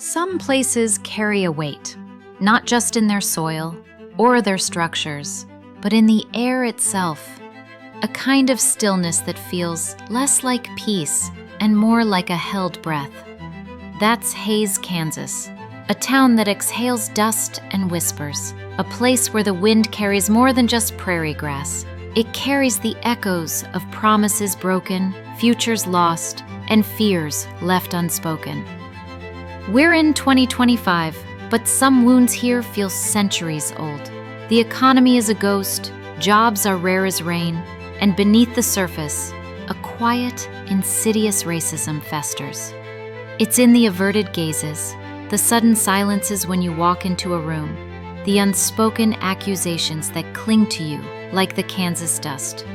Some places carry a weight, not just in their soil or their structures, but in the air itself, a kind of stillness that feels less like peace and more like a held breath. That's Hays, Kansas, a town that exhales dust and whispers, a place where the wind carries more than just prairie grass. It carries the echoes of promises broken, futures lost, and fears left unspoken. We're in 2025, but some wounds here feel centuries old. The economy is a ghost, jobs are rare as rain, and beneath the surface, a quiet, insidious racism festers. It's in the averted gazes, the sudden silences when you walk into a room, the unspoken accusations that cling to you like the Kansas dust.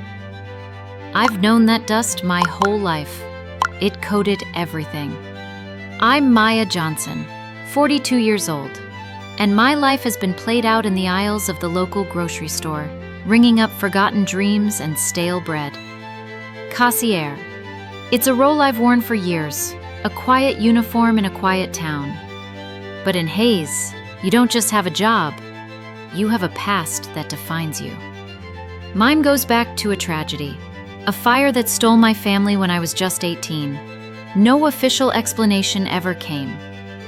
I've known that dust my whole life. It coated everything. I'm Maya Johnson, 42 years old, and my life has been played out in the aisles of the local grocery store, ringing up forgotten dreams and stale bread. Cassier. It's a role I've worn for years, a quiet uniform in a quiet town. But in Hays, you don't just have a job, you have a past that defines you. Mine goes back to a tragedy, a fire that stole my family when I was just 18. No official explanation ever came.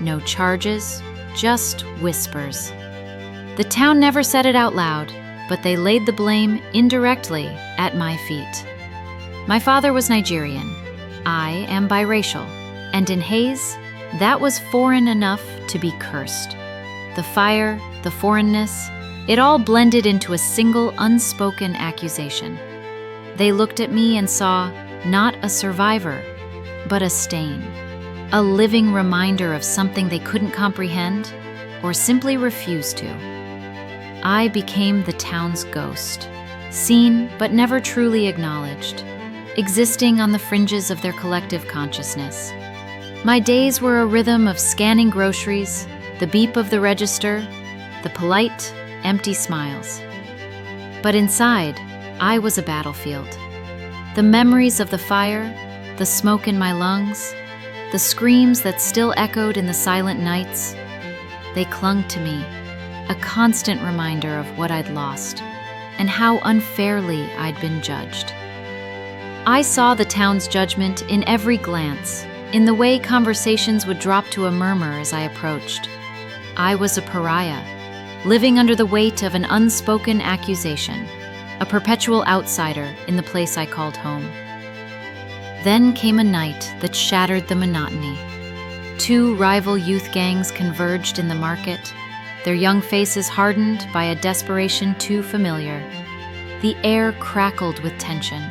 No charges, just whispers. The town never said it out loud, but they laid the blame indirectly at my feet. My father was Nigerian. I am biracial. And in Hays, that was foreign enough to be cursed. The fire, the foreignness, it all blended into a single unspoken accusation. They looked at me and saw not a survivor, but a stain, a living reminder of something they couldn't comprehend or simply refuse to. I became the town's ghost, seen but never truly acknowledged, existing on the fringes of their collective consciousness. My days were a rhythm of scanning groceries, the beep of the register, the polite, empty smiles. But inside, I was a battlefield. The memories of the fire, the smoke in my lungs, the screams that still echoed in the silent nights, they clung to me, a constant reminder of what I'd lost and how unfairly I'd been judged. I saw the town's judgment in every glance, in the way conversations would drop to a murmur as I approached. I was a pariah, living under the weight of an unspoken accusation, a perpetual outsider in the place I called home. Then came a night that shattered the monotony. Two rival youth gangs converged in the market, their young faces hardened by a desperation too familiar. The air crackled with tension,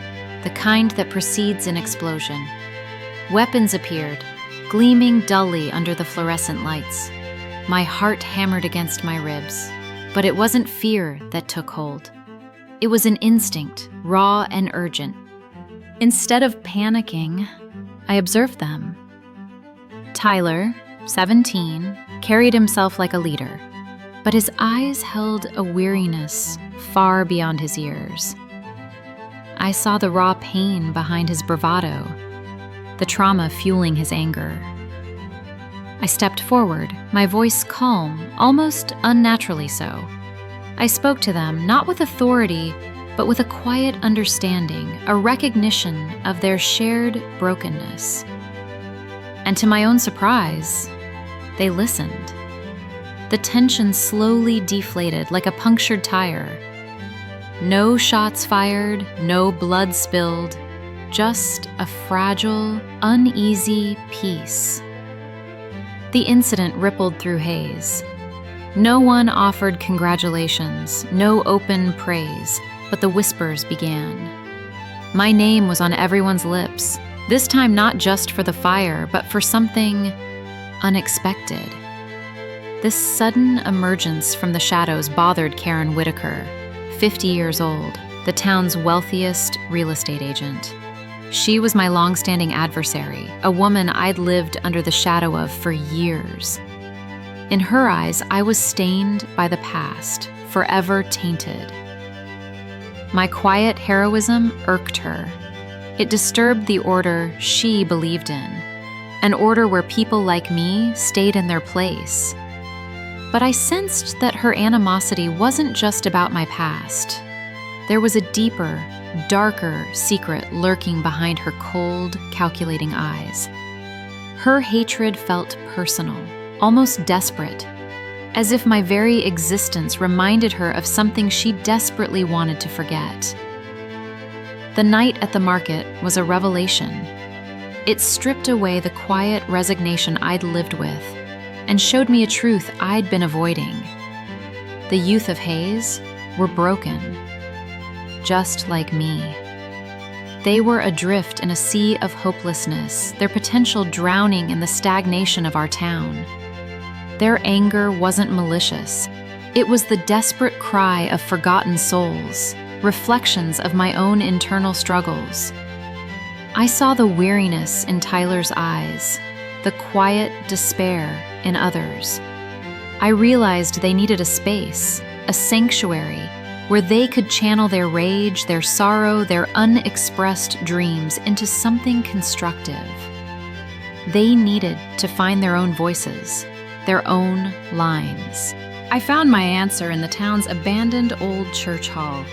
the kind that precedes an explosion. Weapons appeared, gleaming dully under the fluorescent lights. My heart hammered against my ribs, but it wasn't fear that took hold. It was an instinct, raw and urgent. Instead of panicking, I observed them. Tyler, 17, carried himself like a leader, but his eyes held a weariness far beyond his years. I saw the raw pain behind his bravado, the trauma fueling his anger. I stepped forward, my voice calm, almost unnaturally so. I spoke to them not with authority, but with a quiet understanding, a recognition of their shared brokenness. And to my own surprise, they listened. The tension slowly deflated like a punctured tire. No shots fired, no blood spilled, just a fragile, uneasy peace. The incident rippled through Hays. No one offered congratulations, no open praise, but the whispers began. My name was on everyone's lips, this time not just for the fire, but for something unexpected. This sudden emergence from the shadows bothered Karen Whitaker, 50 years old, the town's wealthiest real estate agent. She was my long-standing adversary, a woman I'd lived under the shadow of for years. In her eyes, I was stained by the past, forever tainted. My quiet heroism irked her. It disturbed the order she believed in. an order where people like me stayed in their place. But I sensed that her animosity wasn't just about my past. There was a deeper, darker secret lurking behind her cold, calculating eyes. Her hatred felt personal, almost desperate, as if my very existence reminded her of something she desperately wanted to forget. The night at the market was a revelation. It stripped away the quiet resignation I'd lived with and showed me a truth I'd been avoiding. The youth of Hayes were broken, just like me. They were adrift in a sea of hopelessness, their potential drowning in the stagnation of our town. Their anger wasn't malicious. It was the desperate cry of forgotten souls, reflections of my own internal struggles. I saw the weariness in Tyler's eyes, the quiet despair in others. I realized they needed a space, a sanctuary, where they could channel their rage, their sorrow, their unexpressed dreams into something constructive. They needed to find their own voices, their own lines. I found my answer in the town's abandoned old church hall.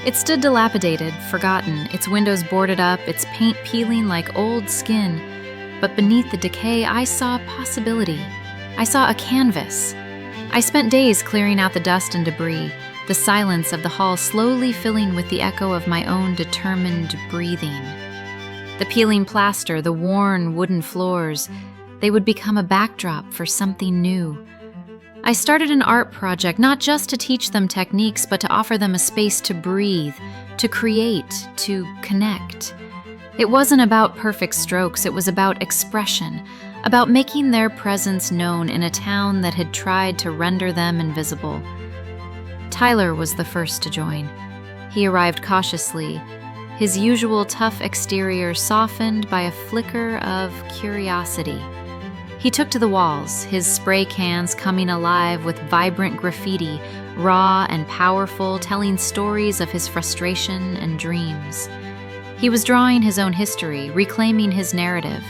It stood dilapidated, forgotten, its windows boarded up, its paint peeling like old skin. But beneath the decay, I saw possibility. I saw a canvas. I spent days clearing out the dust and debris, the silence of the hall slowly filling with the echo of my own determined breathing. The peeling plaster, the worn wooden floors, they would become a backdrop for something new. I started an art project not just to teach them techniques, but to offer them a space to breathe, to create, to connect. It wasn't about perfect strokes, it was about expression, about making their presence known in a town that had tried to render them invisible. Tyler was the first to join. He arrived cautiously, his usual tough exterior softened by a flicker of curiosity. He took to the walls, his spray cans coming alive with vibrant graffiti, raw and powerful, telling stories of his frustration and dreams. He was drawing his own history, reclaiming his narrative.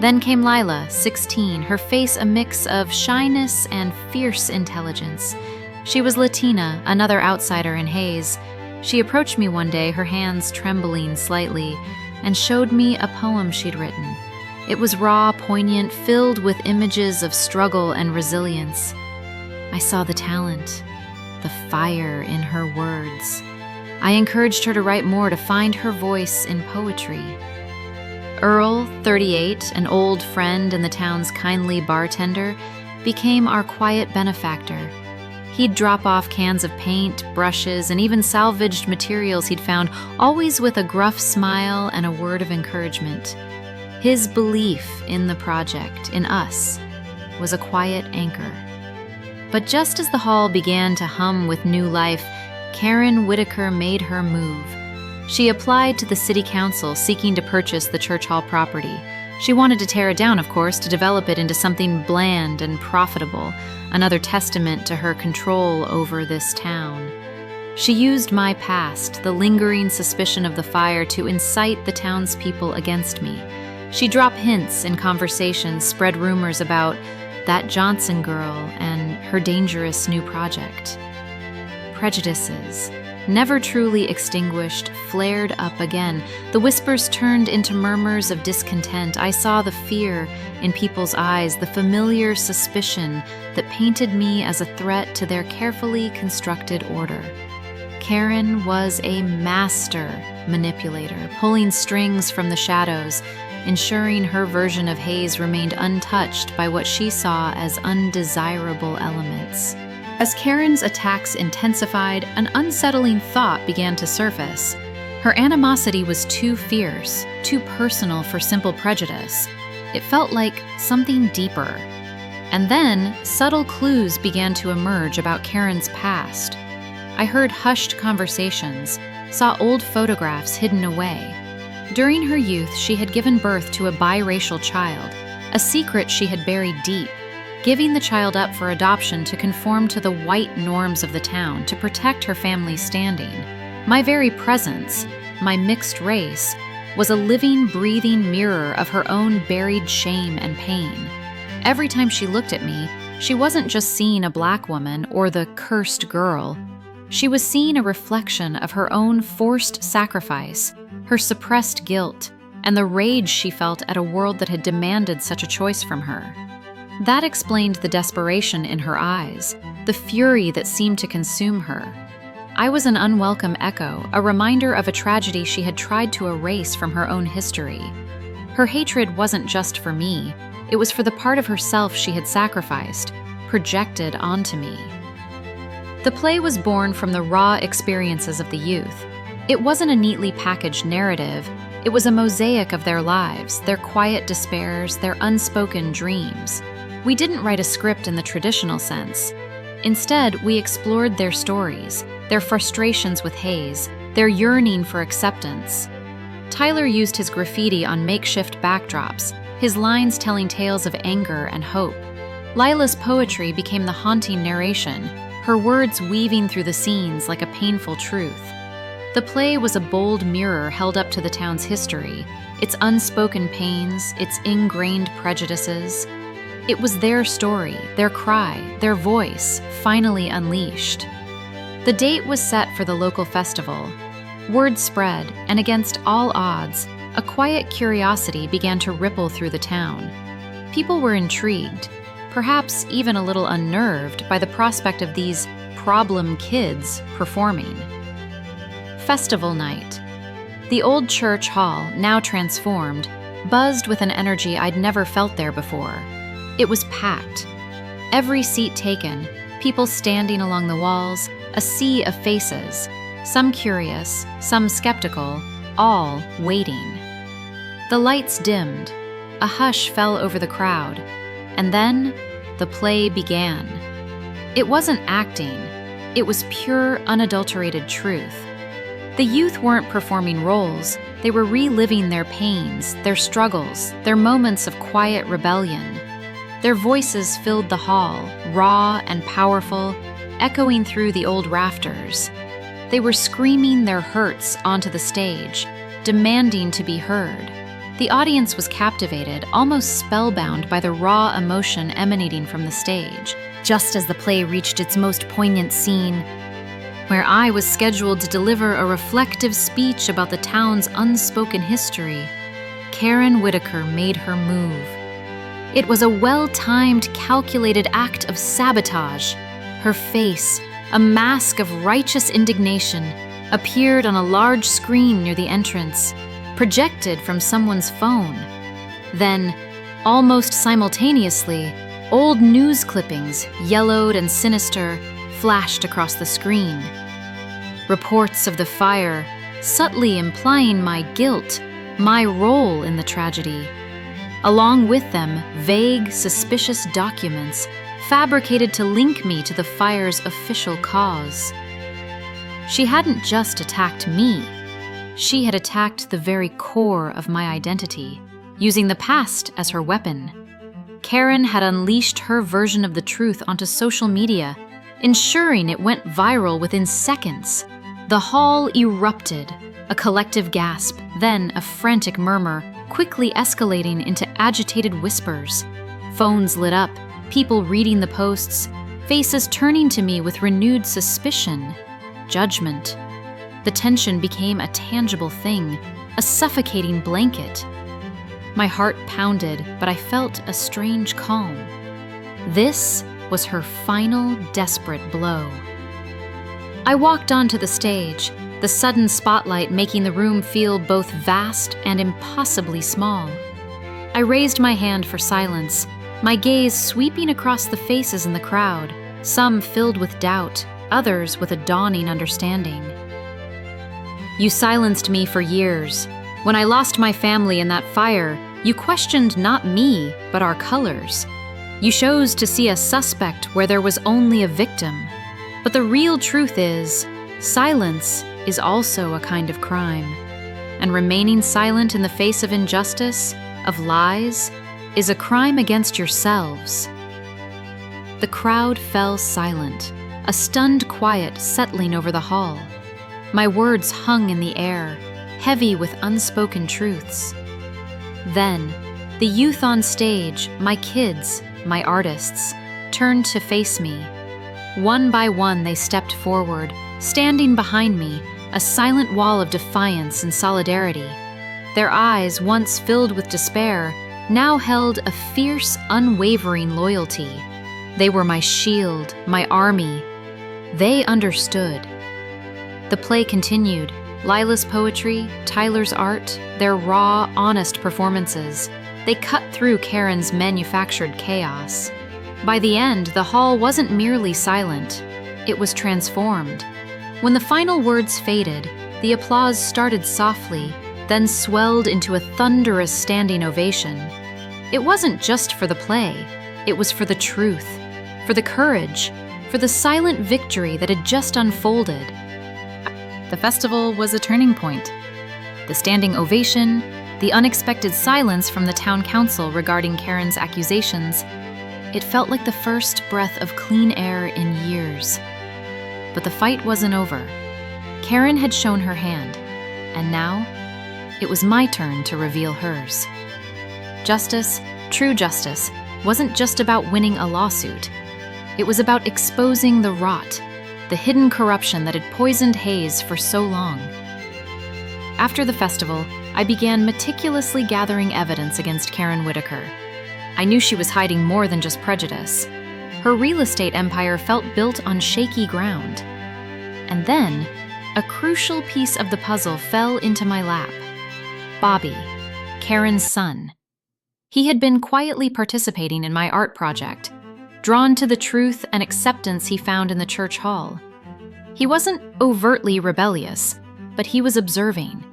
Then came Lila, 16, her face a mix of shyness and fierce intelligence. She was Latina, another outsider in Hayes. She approached me one day, her hands trembling slightly, and showed me a poem she'd written. It was raw, poignant, filled with images of struggle and resilience. I saw the talent, the fire in her words. I encouraged her to write more, to find her voice in poetry. Earl, 38, an old friend and the town's kindly bartender, became our quiet benefactor. He'd drop off cans of paint, brushes, and even salvaged materials he'd found, always with a gruff smile and a word of encouragement. His belief in the project, in us, was a quiet anchor. But just as the hall began to hum with new life, Karen Whitaker made her move. She applied to the city council, seeking to purchase the church hall property. She wanted to tear it down, of course, to develop it into something bland and profitable, another testament to her control over this town. She used my past, the lingering suspicion of the fire, to incite the townspeople against me. She dropped hints in conversations, spread rumors about that Johnson girl and her dangerous new project. Prejudices, never truly extinguished, flared up again. The whispers turned into murmurs of discontent. I saw the fear in people's eyes, the familiar suspicion that painted me as a threat to their carefully constructed order. Karen was a master manipulator, pulling strings from the shadows, ensuring her version of Hayes remained untouched by what she saw as undesirable elements. As Karen's attacks intensified, an unsettling thought began to surface. Her animosity was too fierce, too personal for simple prejudice. It felt like something deeper. And then, subtle clues began to emerge about Karen's past. I heard hushed conversations, saw old photographs hidden away. During her youth, she had given birth to a biracial child, a secret she had buried deep, giving the child up for adoption to conform to the white norms of the town, to protect her family's standing. My very presence, my mixed race, was a living, breathing mirror of her own buried shame and pain. Every time she looked at me, she wasn't just seeing a Black woman or the cursed girl. She was seeing a reflection of her own forced sacrifice, her suppressed guilt, and the rage she felt at a world that had demanded such a choice from her. That explained the desperation in her eyes, the fury that seemed to consume her. I was an unwelcome echo, a reminder of a tragedy she had tried to erase from her own history. Her hatred wasn't just for me, it was for the part of herself she had sacrificed, projected onto me. The play was born from the raw experiences of the youth. It wasn't a neatly packaged narrative, it was a mosaic of their lives, their quiet despairs, their unspoken dreams. We didn't write a script in the traditional sense. Instead, we explored their stories, their frustrations with Hayes, their yearning for acceptance. Tyler used his graffiti on makeshift backdrops, his lines telling tales of anger and hope. Lila's poetry became the haunting narration, her words weaving through the scenes like a painful truth. The play was a bold mirror held up to the town's history, its unspoken pains, its ingrained prejudices. It was their story, their cry, their voice, finally unleashed. The date was set for the local festival. Word spread, and against all odds, a quiet curiosity began to ripple through the town. People were intrigued, perhaps even a little unnerved by the prospect of these problem kids performing. Festival night. The old church hall, now transformed, buzzed with an energy I'd never felt there before. It was packed. Every seat taken, people standing along the walls, a sea of faces, some curious, some skeptical, all waiting. The lights dimmed, a hush fell over the crowd, and then the play began. It wasn't acting, it was pure, unadulterated truth. The youth weren't performing roles, they were reliving their pains, their struggles, their moments of quiet rebellion. Their voices filled the hall, raw and powerful, echoing through the old rafters. They were screaming their hurts onto the stage, demanding to be heard. The audience was captivated, almost spellbound by the raw emotion emanating from the stage. Just as the play reached its most poignant scene, where I was scheduled to deliver a reflective speech about the town's unspoken history, Karen Whitaker made her move. It was a well-timed, calculated act of sabotage. Her face, a mask of righteous indignation, appeared on a large screen near the entrance, projected from someone's phone. Then, almost simultaneously, old news clippings, yellowed and sinister, flashed across the screen. Reports of the fire, subtly implying my guilt, my role in the tragedy. Along with them, vague, suspicious documents fabricated to link me to the fire's official cause. She hadn't just attacked me. She had attacked the very core of my identity, using the past as her weapon. Karen had unleashed her version of the truth onto social media, ensuring it went viral within seconds. The hall erupted, a collective gasp, then a frantic murmur, quickly escalating into agitated whispers. Phones lit up, people reading the posts, faces turning to me with renewed suspicion, judgment. The tension became a tangible thing, a suffocating blanket. My heart pounded, but I felt a strange calm. This was her final, desperate blow. I walked onto the stage, the sudden spotlight making the room feel both vast and impossibly small. I raised my hand for silence, my gaze sweeping across the faces in the crowd, some filled with doubt, others with a dawning understanding. You silenced me for years. When I lost my family in that fire, you questioned not me, but our colors. You chose to see a suspect where there was only a victim. But the real truth is, silence is also a kind of crime. And remaining silent in the face of injustice, of lies, is a crime against yourselves. The crowd fell silent, a stunned quiet settling over the hall. My words hung in the air, heavy with unspoken truths. Then, the youth on stage, my kids, my artists, turned to face me. One by one, they stepped forward, standing behind me, a silent wall of defiance and solidarity. Their eyes, once filled with despair, now held a fierce, unwavering loyalty. They were my shield, my army. They understood. The play continued. Lila's poetry, Tyler's art, their raw, honest performances. They cut through Karen's manufactured chaos. By the end, the hall wasn't merely silent. It was transformed. When the final words faded, the applause started softly, then swelled into a thunderous standing ovation. It wasn't just for the play. It was for the truth, for the courage, for the silent victory that had just unfolded. The festival was a turning point. The standing ovation, the unexpected silence from the town council regarding Karen's accusations, it felt like the first breath of clean air in years. But the fight wasn't over. Karen had shown her hand, and now it was my turn to reveal hers. Justice, true justice, wasn't just about winning a lawsuit. It was about exposing the rot, the hidden corruption that had poisoned Hayes for so long. After the festival, I began meticulously gathering evidence against Karen Whitaker. I knew she was hiding more than just prejudice. Her real estate empire felt built on shaky ground. And then, a crucial piece of the puzzle fell into my lap. Bobby, Karen's son. He had been quietly participating in my art project, drawn to the truth and acceptance he found in the church hall. He wasn't overtly rebellious, but he was observing.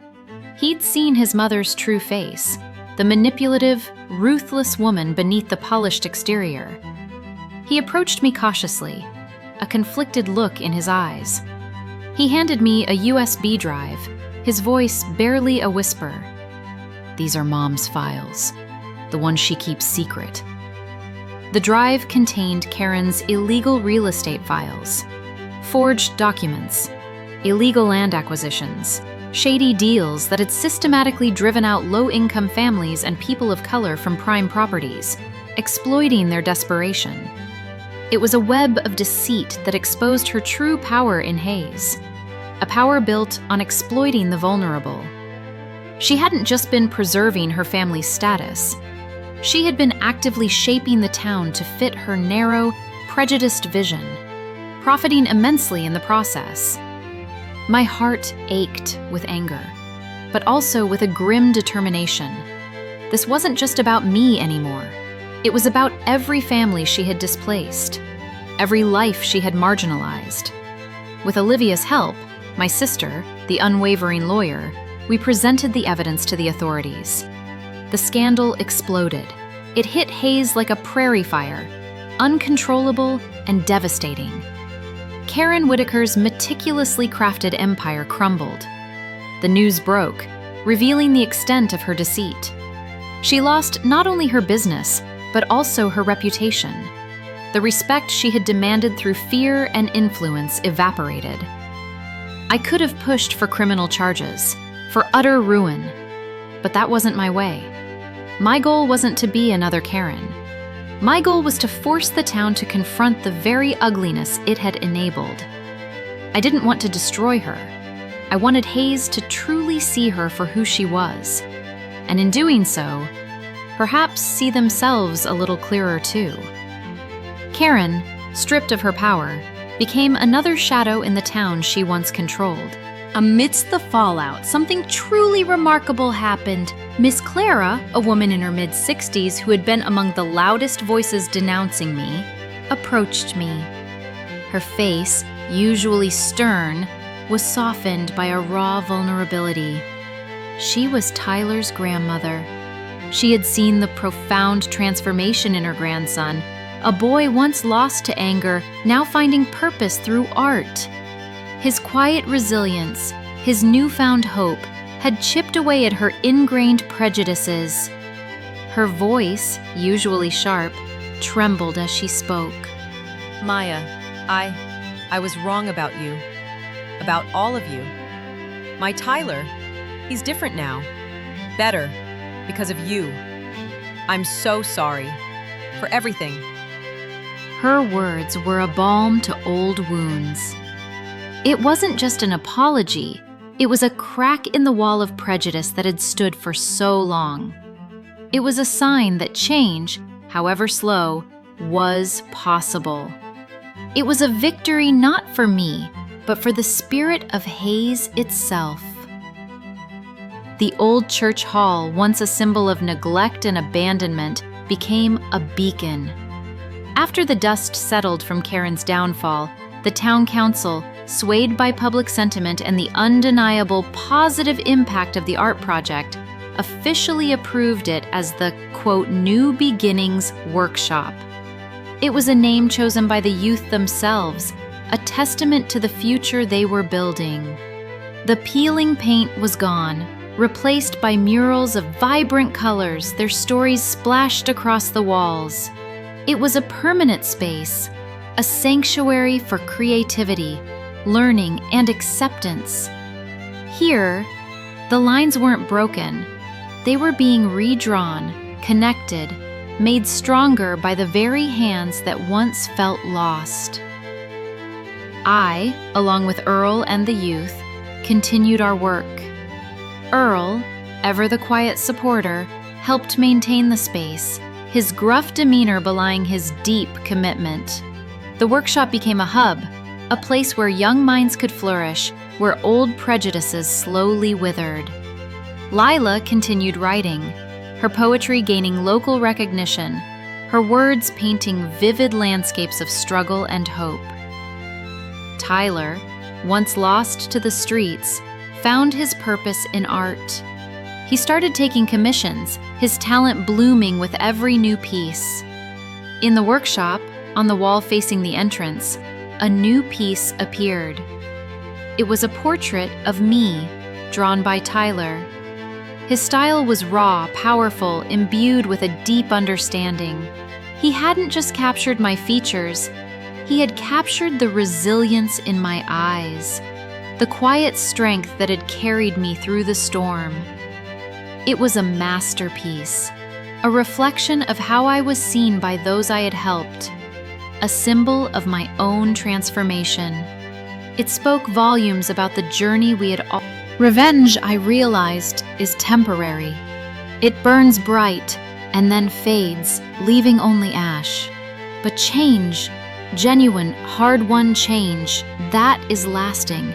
He'd seen his mother's true face, the manipulative, ruthless woman beneath the polished exterior. He approached me cautiously, a conflicted look in his eyes. He handed me a USB drive, his voice barely a whisper. "These are Mom's files, the ones she keeps secret." The drive contained Karen's illegal real estate files, forged documents, illegal land acquisitions, shady deals that had systematically driven out low-income families and people of color from prime properties, exploiting their desperation. It was a web of deceit that exposed her true power in Hayes, a power built on exploiting the vulnerable. She hadn't just been preserving her family's status. She had been actively shaping the town to fit her narrow, prejudiced vision, profiting immensely in the process. My heart ached with anger, but also with a grim determination. This wasn't just about me anymore. It was about every family she had displaced, every life she had marginalized. With Olivia's help, my sister, the unwavering lawyer, we presented the evidence to the authorities. The scandal exploded. It hit Hayes like a prairie fire, uncontrollable and devastating. Karen Whitaker's meticulously crafted empire crumbled. The news broke, revealing the extent of her deceit. She lost not only her business, but also her reputation. The respect she had demanded through fear and influence evaporated. I could have pushed for criminal charges, for utter ruin, but that wasn't my way. My goal wasn't to be another Karen. My goal was to force the town to confront the very ugliness it had enabled. I didn't want to destroy her. I wanted Hayes to truly see her for who she was, and in doing so, perhaps see themselves a little clearer too. Karen, stripped of her power, became another shadow in the town she once controlled. Amidst the fallout, something truly remarkable happened. Miss Clara, a woman in her mid-60s who had been among the loudest voices denouncing me, approached me. Her face, usually stern, was softened by a raw vulnerability. She was Tyler's grandmother. She had seen the profound transformation in her grandson, a boy once lost to anger, now finding purpose through art. His quiet resilience, his newfound hope, had chipped away at her ingrained prejudices. Her voice, usually sharp, trembled as she spoke. "Maya, I was wrong about you. About all of you. My Tyler, He's different now. Better, because of you. I'm so sorry. For everything. Her words were a balm to old wounds. It wasn't just an apology, it was a crack in the wall of prejudice that had stood for so long. It was a sign that change, however slow, was possible. It was a victory not for me, but for the spirit of Hayes itself. The old church hall, once a symbol of neglect and abandonment, became a beacon. After the dust settled from Karen's downfall, the town council, swayed by public sentiment and the undeniable positive impact of the art project, officially approved it as the, quote, New Beginnings Workshop. It was a name chosen by the youth themselves, a testament to the future they were building. The peeling paint was gone, replaced by murals of vibrant colors, their stories splashed across the walls. It was a permanent space, a sanctuary for creativity, learning, and acceptance. Here, the lines weren't broken. They were being redrawn, connected, made stronger by the very hands that once felt lost. I, along with Earl and the youth, continued our work. Earl, ever the quiet supporter, helped maintain the space, his gruff demeanor belying his deep commitment. The workshop became a hub, a place where young minds could flourish, where old prejudices slowly withered. Lila continued writing, her poetry gaining local recognition, her words painting vivid landscapes of struggle and hope. Tyler, once lost to the streets, found his purpose in art. He started taking commissions, his talent blooming with every new piece. In the workshop, on the wall facing the entrance, a new piece appeared. It was a portrait of me, drawn by Tyler. His style was raw, powerful, imbued with a deep understanding. He hadn't just captured my features, he had captured the resilience in my eyes, the quiet strength that had carried me through the storm. It was a masterpiece, a reflection of how I was seen by those I had helped, a symbol of my own transformation. It spoke volumes about the journey we had all. Revenge, I realized, is temporary. It burns bright and then fades, leaving only ash. But change, genuine, hard-won change, that is lasting.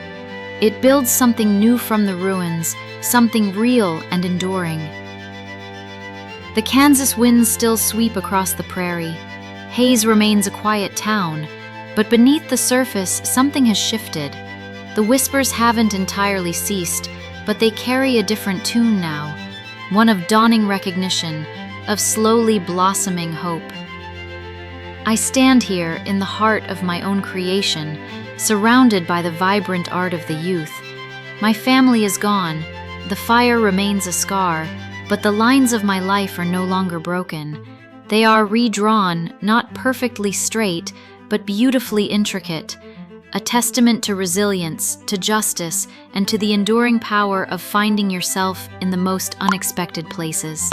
It builds something new from the ruins, something real and enduring. The Kansas winds still sweep across the prairie. Hayes remains a quiet town, but beneath the surface, something has shifted. The whispers haven't entirely ceased, but they carry a different tune now, one of dawning recognition, of slowly blossoming hope. I stand here in the heart of my own creation, surrounded by the vibrant art of the youth. My family is gone, the fire remains a scar, but the lines of my life are no longer broken. They are redrawn, not perfectly straight, but beautifully intricate, a testament to resilience, to justice, and to the enduring power of finding yourself in the most unexpected places.